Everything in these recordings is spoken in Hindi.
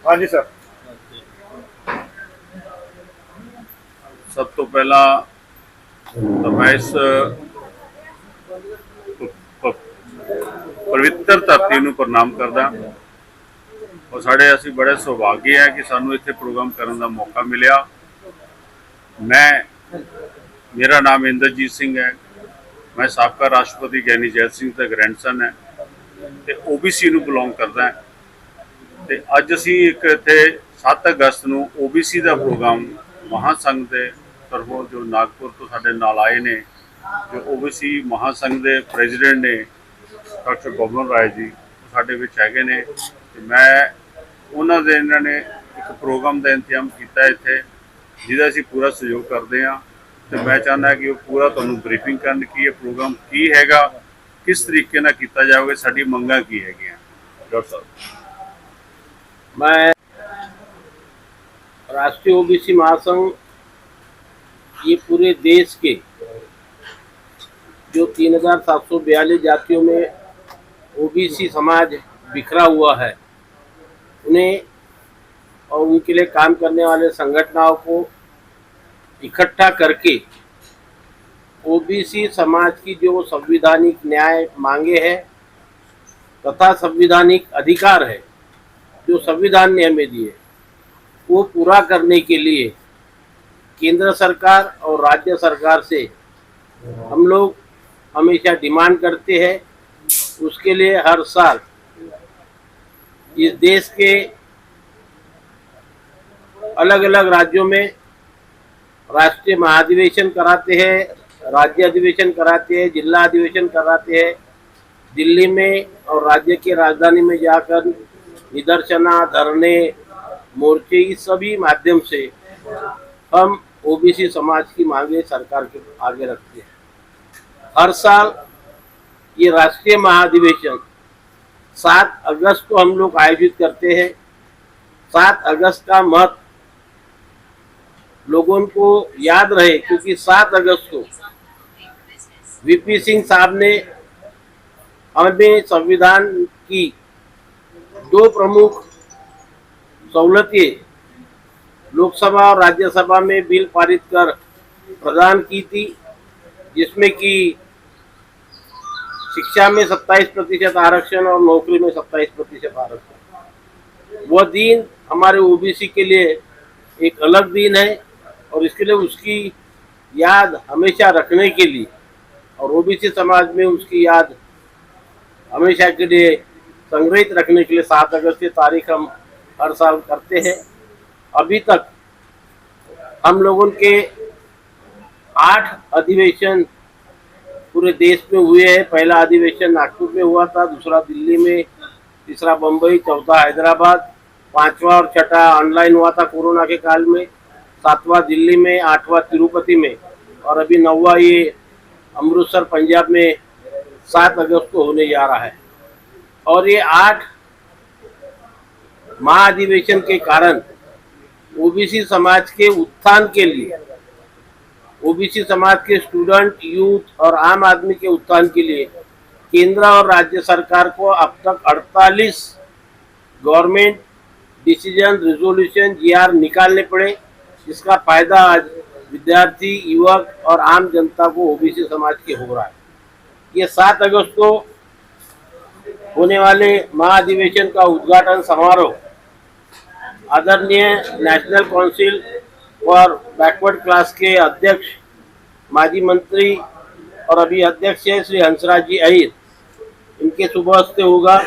हाँ जी सर। सब तो पहला तो मैं इस पवित्र धरती ਨੂੰ ਪ੍ਰਣਾਮ ਕਰਦਾ और साढ़े ਅਸੀਂ बड़े सौभाग्य है कि सानू इत्थे प्रोग्राम करने का मौका मिलिया। मैं मेरा नाम इंद्रजीत सिंह है। मैं साबका राष्ट्रपति ज्ञानी जैल सिंह का ग्रैंडसन है ते ओबीसी ਨੂੰ बिलोंग करदा ते अज असी एक इत्थे 7 अगस्त ਨੂੰ ओबीसी का प्रोग्राम महासंघ के तरफों जो नागपुर तो साडे नाल आए ने जो ओबीसी महासंघ के प्रेजिडेंट ने डॉक्टर गोबन राय जी साडे विच हैगे ने ते मैं उन्हां दे इन्हां ने एक प्रोग्राम का इंतजाम किया इत्थे जिहदा असीं पूरा सहयोग करते हैं। तो मैं चाहना कि वो पूरा तुहानूं ब्रीफिंग करन कि ये प्रोग्राम की हैगा, किस तरीके नाल कीता जाएगा, साडी मंगां की हैगियां। डॉक्टर साहब। मैं राष्ट्रीय ओबीसी महासंघ ये पूरे देश के जो 3742 जातियों में ओबीसी समाज बिखरा हुआ है उन्हें और उनके लिए काम करने वाले संगठनों को इकट्ठा करके ओबीसी समाज की जो संवैधानिक न्याय मांगे हैं तथा संवैधानिक अधिकार है जो संविधान ने हमें दिए वो पूरा करने के लिए केंद्र सरकार और राज्य सरकार से हम लोग हमेशा डिमांड करते हैं। उसके लिए हर साल इस देश के अलग अलग राज्यों में राष्ट्रीय महाधिवेशन कराते हैं, राज्य अधिवेशन कराते हैं, जिला अधिवेशन कराते हैं। दिल्ली में और राज्य की राजधानी में जाकर निदर्शना, धरने, मोर्चे इस सभी माध्यम से हम ओबीसी समाज की मांगे सरकार के आगे रखते हैं। हर साल ये राष्ट्रीय महाधिवेशन 7 अगस्त को हम लोग आयोजित करते हैं। 7 अगस्त का महत्व लोगों को याद रहे क्योंकि 7 अगस्त को वीपी सिंह साहब ने हमें संविधान की 2 प्रमुख सहूलतें लोकसभा और राज्यसभा में बिल पारित कर प्रदान की थी, जिसमें कि शिक्षा में 27% आरक्षण और नौकरी में 27% आरक्षण। वह दिन हमारे ओबीसी के लिए एक अलग दिन है और इसके लिए उसकी याद हमेशा रखने के लिए और ओबीसी समाज में उसकी याद हमेशा के लिए संग्रहित रखने के लिए 7 अगस्त की तारीख हम हर साल करते हैं। अभी तक हम लोगों के 8 अधिवेशन पूरे देश में हुए हैं। पहला अधिवेशन नागपुर में हुआ था, दूसरा दिल्ली में, तीसरा बम्बई, चौथा हैदराबाद, 5वां और 6ठा ऑनलाइन हुआ था कोरोना के काल में, 7वां दिल्ली में, 8वां तिरुपति में और अभी 9वां ये अमृतसर पंजाब में 7 अगस्त को होने जा रहा है। और ये 8 महाधिवेशन के कारण ओबीसी समाज के उत्थान के लिए, ओबीसी समाज के स्टूडेंट, यूथ और आम आदमी के उत्थान के लिए केंद्र और राज्य सरकार को अब तक 48 गवर्नमेंट डिसीजन, रिजोल्यूशन, जीआर निकालने पड़े, जिसका फायदा आज विद्यार्थी, युवक और आम जनता को ओबीसी समाज के हो रहा है। ये 7 अगस्त को होने वाले महाधिवेशन का उद्घाटन समारोह आदरणीय नेशनल काउंसिल और बैकवर्ड क्लास के अध्यक्ष, माजी मंत्री और अभी अध्यक्ष है श्री हंसराज जी अहिर, इनके शुभ हस्ते होगा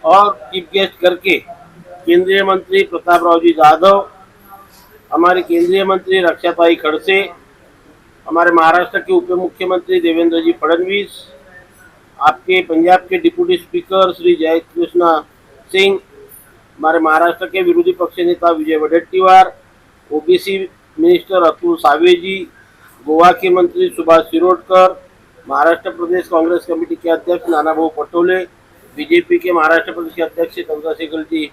और चीफ गेस्ट करके केंद्रीय मंत्री प्रताप राव जी जाधव, हमारे केंद्रीय मंत्री रक्षाताई खड़से, हमारे महाराष्ट्र के उप मुख्यमंत्री देवेंद्र जी फडणवीस, आपके पंजाब के डिप्टी स्पीकर श्री जय कृष्णा सिंह, हमारे महाराष्ट्र के विरोधी पक्ष नेता विजय वडेट्टीवार, ओबीसी मिनिस्टर अतुल सावे जी, गोवा के मंत्री सुभाष शिरोडकर, महाराष्ट्र प्रदेश कांग्रेस कमेटी के अध्यक्ष नानाभाऊ पटोले, बीजेपी के महाराष्ट्र प्रदेश के अध्यक्ष चंद्रशेखर जी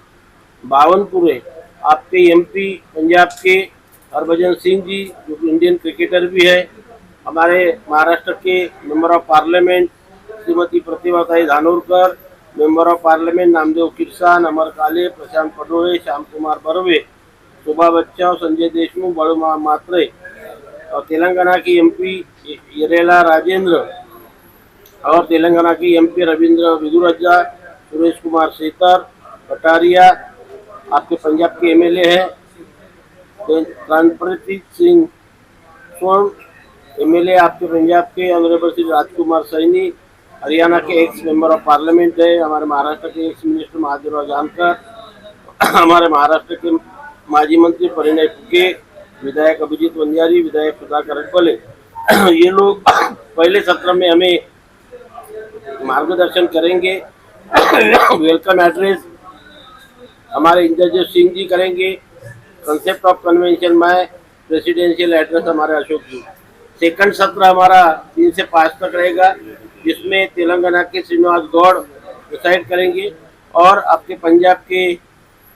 बावनपुरे, आपके एमपी पंजाब के हरभजन सिंह जी जो इंडियन क्रिकेटर भी है, हमारे महाराष्ट्र के member of parliament Shrimati Pratibhatai Dhanorkar, member of parliament Namdev Kirsan, Amar Kale, Prashant Padole, Shyam Kumar Barve, शोभा बच्चा, संजय देशमुख, बड़ू मात्रे, और तेलंगाना की एमपी यरेला राजेंद्र, और तेलंगाना की एमपी रविंद्र विदुरज्जा, सुरेश कुमार सेतर, कटारिया, आपके पंजाब के एमएलए है, रणप्रीत सिंह स्वर्ण, एमएलए आपके पंजाब के ऑनरेबल श्री राजकुमार सैनी, हरियाणा के एक्स मेंबर ऑफ पार्लियामेंट है, हमारे महाराष्ट्र के एक्स मिनिस्टर महादेवराव जानकर, हमारे महाराष्ट्र के माजी मंत्री परिणय फुके, विधायक अभिजीत वंजारी, विधायक सुधाकर अटपले, ये लोग पहले सत्र में हमें मार्गदर्शन करेंगे। वेलकम एड्रेस हमारे इंद्रजीत सिंह जी करेंगे। कंसेप्ट ऑफ कन्वेंशन में प्रेसिडेंशियल एड्रेस हमारे अशोक जी। सेकंड सत्र हमारा 3 से 5 तक रहेगा, जिसमें तेलंगाना के श्रीनिवास गौड़ डिसाइड करेंगे और आपके पंजाब के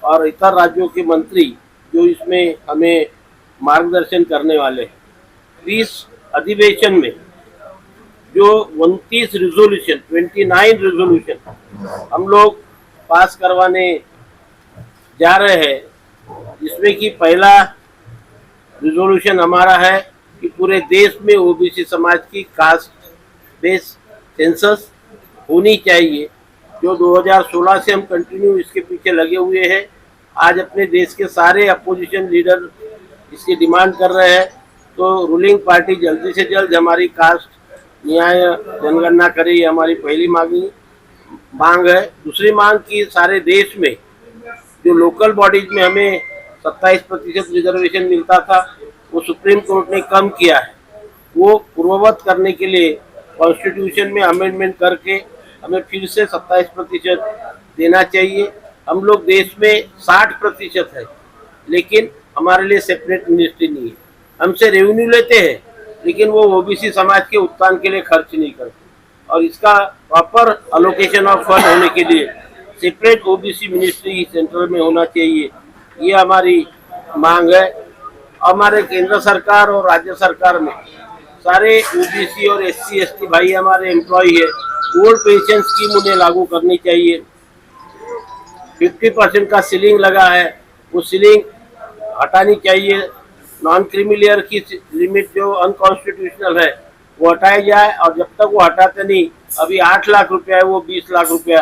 और इतर राज्यों के मंत्री जो इसमें हमें मार्गदर्शन करने वाले हैं। इस अधिवेशन में जो 29 रिजोल्यूशन हम लोग पास करवाने जा रहे हैं, जिसमें कि पहला रिजोल्यूशन हमारा है कि पूरे देश में ओबीसी समाज की कास्ट बेस सेंसस होनी चाहिए, जो 2016 से हम कंटिन्यू इसके पीछे लगे हुए हैं। आज अपने देश के सारे अपोजिशन लीडर इसकी डिमांड कर रहे हैं, तो रूलिंग पार्टी जल्दी से जल्द हमारी कास्ट न्याय जनगणना करे, ये हमारी पहली मांग है। दूसरी मांग की सारे देश में जो लोकल बॉडीज में हमें 27% रिजर्वेशन मिलता था, वो सुप्रीम कोर्ट ने कम किया है, वो पूर्ववत करने के लिए कॉन्स्टिट्यूशन में अमेंडमेंट करके हमें फिर से 27% देना चाहिए। हम लोग देश में 60% है, लेकिन हमारे लिए सेपरेट मिनिस्ट्री नहीं है। हमसे रेवेन्यू लेते हैं, लेकिन वो ओबीसी समाज के उत्थान के लिए खर्च नहीं करते, और इसका प्रॉपर अलोकेशन ऑफ फंड होने के लिए सेपरेट ओबीसी मिनिस्ट्री सेंट्रल में होना चाहिए, ये हमारी मांग है। हमारे केंद्र सरकार और राज्य सरकार में सारे ओबीसी और एससी एसटी भाई हमारे एम्प्लॉय है, ओल्ड पेंशन स्कीम उन्हें लागू करनी चाहिए। 50% का सीलिंग लगा है, वो सीलिंग हटानी चाहिए। नॉन क्रीमिलियर की लिमिट जो अनकॉन्स्टिट्यूशनल है वो हटाया जाए, और जब तक वो हटाते नहीं, अभी 8 लाख रुपया है वो 20 लाख रुपया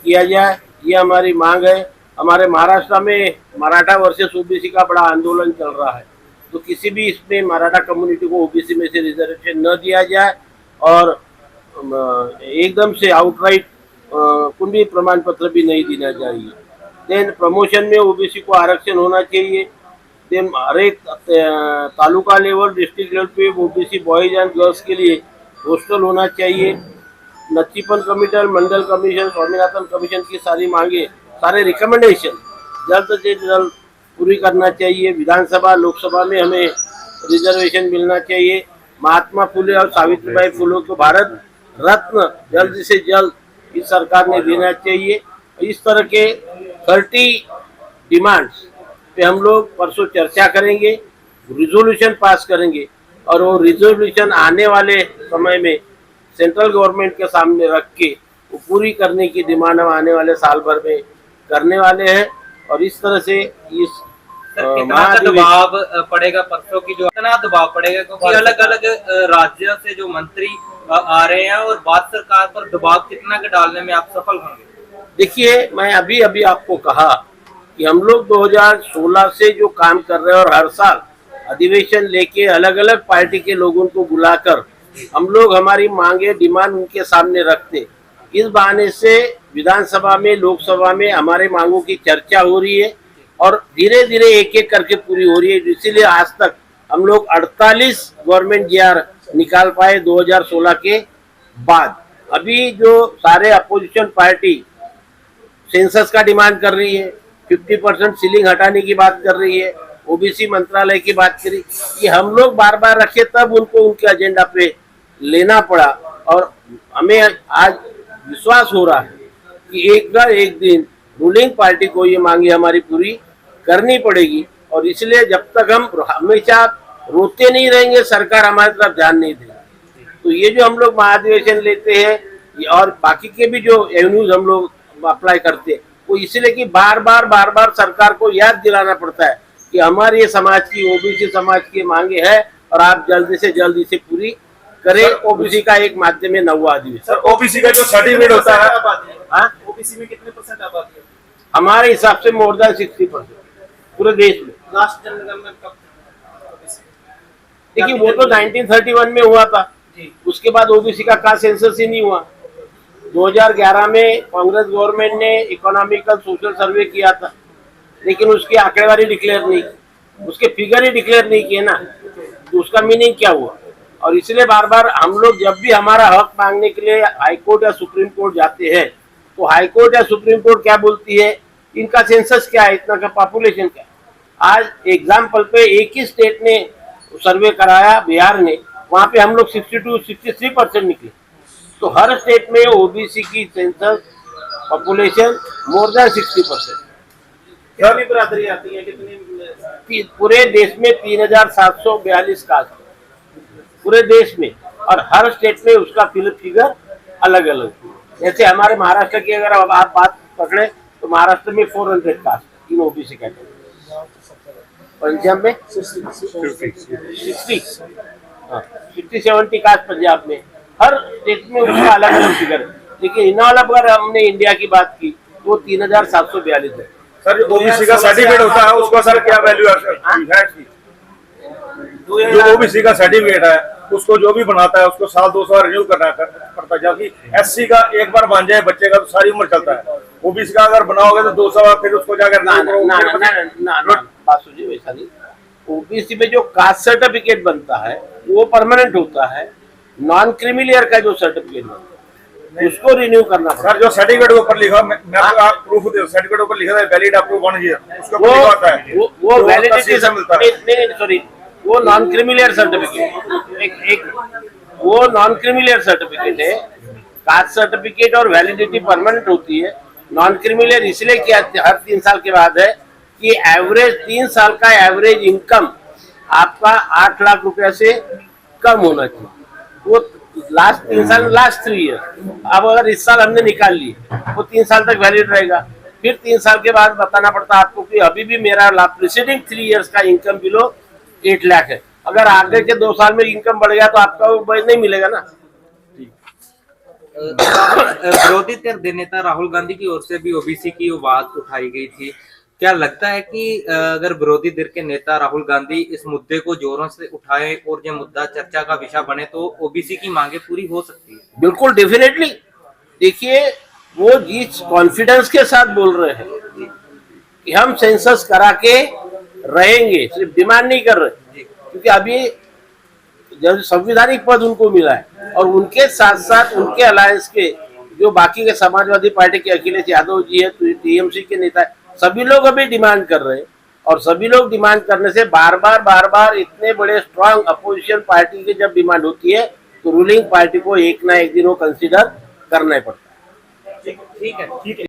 किया जाए, ये हमारी मांग है। हमारे महाराष्ट्र में मराठा वर्सेस ओबीसी का बड़ा आंदोलन चल रहा है, तो किसी भी इसमें मराठा कम्युनिटी को ओबीसी में से रिजर्वेशन न दिया जाए, और एकदम से आउटराइट कुंडी प्रमाण पत्र भी नहीं देना चाहिए। देन प्रमोशन में ओबीसी को आरक्षण होना चाहिए। देन हर एक तालुका लेवल, डिस्ट्रिक्ट लेवल पे ओबीसी बॉयज एंड गर्ल्स के लिए हॉस्टल होना चाहिए। नचिपन कमीशन, मंडल कमीशन, स्वामीनाथन कमीशन की सारी मांगे, सारे रिकमेंडेशन जल्द से जल्द पूरी करना चाहिए। विधानसभा लोकसभा में हमें रिजर्वेशन मिलना चाहिए। महात्मा फुले और सावित्रीबाई फुले को भारत रत्न जल्द से जल्द इस सरकार ने देना चाहिए। इस तरह के 30 डिमांड्स पे हम लोग परसों चर्चा करेंगे, रिजोल्यूशन पास करेंगे, और वो रिजोल्यूशन आने वाले समय में सेंट्रल गवर्नमेंट के सामने रख के वो पूरी करने की डिमांड हम आने वाले साल भर में करने वाले हैं। और इस तरह से इस कितना दबाव पड़ेगा परसों की, जो इतना दबाव पड़ेगा, क्योंकि अलग अलग राज्यों से जो मंत्री आ रहे हैं, और भारत सरकार पर दबाव कितना के डालने में आप सफल होंगे? देखिए, मैं अभी आपको कहा कि हम लोग 2016 से जो काम कर रहे हैं, और हर साल अधिवेशन लेके अलग अलग पार्टी के लोगों को बुलाकर हम लोग हमारी मांगे डिमांड उनके सामने रखते। इस बहाने से विधानसभा में, लोकसभा में हमारे मांगों की चर्चा हो रही है, और धीरे धीरे एक एक करके पूरी हो रही है। इसीलिए आज तक हम लोग 48 गवर्नमेंट जीआर निकाल पाए 2016 के बाद। अभी जो सारे अपोजिशन पार्टी सेंसस का डिमांड कर रही है, 50% सीलिंग हटाने की बात कर रही है, ओबीसी मंत्रालय की बात करी, ये हम लोग बार बार रखे, तब उनको उनके एजेंडा पे लेना पड़ा। और हमें आज विश्वास हो रहा है कि एक दिन रूलिंग पार्टी को ये मांगे हमारी पूरी करनी पड़ेगी। और इसलिए जब तक हम हमेशा रोते नहीं रहेंगे, सरकार हमारी तरफ ध्यान नहीं देगी। तो ये जो हम लोग महाधिवेशन लेते हैं, और बाकी के भी जो एवेन्यूज हम लोग अप्लाई करते हैं वो इसलिए कि बार बार सरकार को याद दिलाना पड़ता है कि हमारे ये समाज की, ओबीसी समाज की मांगे है और आप जल्दी से जल्दी से पूरी करें। ओबीसी का एक माध्यम है 9वां अधिवेशन। सर ओबीसी का जो सर्टिफिकेट होता है, हाँ, ओबीसी में कितने % आबादी है? हमारे हिसाब से मोर देन 60% पूरे देश में। लास्ट जनगणना कब ओबीसी? देखिए वो तो 1931 में हुआ था, उसके बाद ओबीसी का सेंसस ही नहीं हुआ। 2011 में कांग्रेस गवर्नमेंट ने इकोनॉमिकल सोशल सर्वे किया था, लेकिन उसकी आंकड़ेवारी डिक्लेयर नहीं की, उसके फिगर ही डिक्लेयर नहीं किए ना, तो उसका मीनिंग क्या हुआ? और इसलिए बार बार हम लोग जब भी हमारा हक मांगने के लिए हाई कोर्ट या सुप्रीम कोर्ट जाते हैं तो हाई कोर्ट या सुप्रीम कोर्ट क्या बोलती है, इनका सेंसस क्या है, इतना का पॉपुलेशन क्या है। आज एग्जाम्पल पे एक ही स्टेट ने सर्वे कराया, बिहार ने, वहां पे हम लोग 62-63% निकले। तो हर स्टेट में ओबीसी की सेंसस पॉपुलेशन मोर देन 60%। कितनी बिरादरी आती है, कितनी? पूरे देश में 3742 कास्ट पूरे देश में, और हर स्टेट में उसका फिगर अलग अलग। जैसे हमारे महाराष्ट्र की अगर आप बात पकड़े तो महाराष्ट्र में 400 कास्ट इन ओबीसी कैटेगरी, पंजाब में 60-70 कास्ट पंजाब में, हर स्टेट में उसका अलग अलग फिगर है। लेकिन इन ऑल अगर हमने इंडिया की बात की तो 3742 है। सर जो ओबीसी का सर्टिफिकेट होता है उसका सर क्या वैल्यू है? जो ओबीसी का सर्टिफिकेट है उसको जो भी बनाता है उसको साल 2 साल रिन्यू करना पड़ता है, जबकि एससी का एक बार बन जाए बच्चे का तो सारी उम्र चलता है। ओबीसी का अगर बनाओगे तो 2 साल फिर उसको जाकर बात सुनिए, वैसा नहीं। ओबीसी में जो कास्ट सर्टिफिकेट बनता है वो परमानेंट होता है, नॉन क्रीमिलियर का जो सर्टिफिकेट बनता है उसको रिन्यू करना पड़ता है। सर जो सर्टिफिकेट के ऊपर लिखा, मैं आपको प्रूफ दे, सर्टिफिकेट ऊपर लिखा है वैलिड अप टू 1 ईयर, उसके ऊपर लिखा होता है वो वैलिडिटी मिलता है। नहीं सॉरी, वो नॉन क्रीमिलियर सर्टिफिकेट, एक वो नॉन क्रीमिलियर सर्टिफिकेट है। कास्ट सर्टिफिकेट और वैलिडिटी परमानेंट होती है। नॉन क्रीमिलियर इसलिए किया हर 3 साल के बाद है कि एवरेज 3 साल का एवरेज इनकम आपका 8 लाख रुपया से कम होना चाहिए। वो लास्ट 3 साल, लास्ट 3 ईयर। अब अगर इस साल हमने निकाल ली वो 3 साल तक वैलिड रहेगा, फिर 3 साल के बाद बताना पड़ता है आपको कि अभी भी मेरा प्रीसीडिंग 3 इयर्स का इनकम बिलो 8 लाख है। अगर आगे के 2 साल में इनकम बढ़ गया तो आपका वो नहीं मिलेगा ना। विरोधी धਿਰ नेता राहुल गांधी की ओर से भी ओबीसी की बात उठाई गई थी। क्या लगता है कि अगर विरोधी धਿਰ के नेता राहुल गांधी इस मुद्दे को जोरों से उठाए और ये मुद्दा चर्चा का विषय बने तो ओबीसी की मांगे पूरी हो सकती है? बिल्कुल, डेफिनेटली। देखिए वो जिस कॉन्फिडेंस के साथ बोल रहे हैं कि हम सेंसस करा के रहेंगे, सिर्फ डिमांड नहीं कर रहे, क्योंकि अभी जब संवैधानिक पद उनको मिला है और उनके साथ साथ उनके अलायंस के जो बाकी के समाजवादी पार्टी के अखिलेश यादव जी है, टीएमसी के नेता है, सभी लोग अभी डिमांड कर रहे हैं। और सभी लोग डिमांड करने से बार बार इतने बड़े स्ट्रांग अपोजिशन पार्टी की जब डिमांड होती है तो रूलिंग पार्टी को एक ना एक दिन वो कंसिडर करना ही पड़ता है। ठीक है।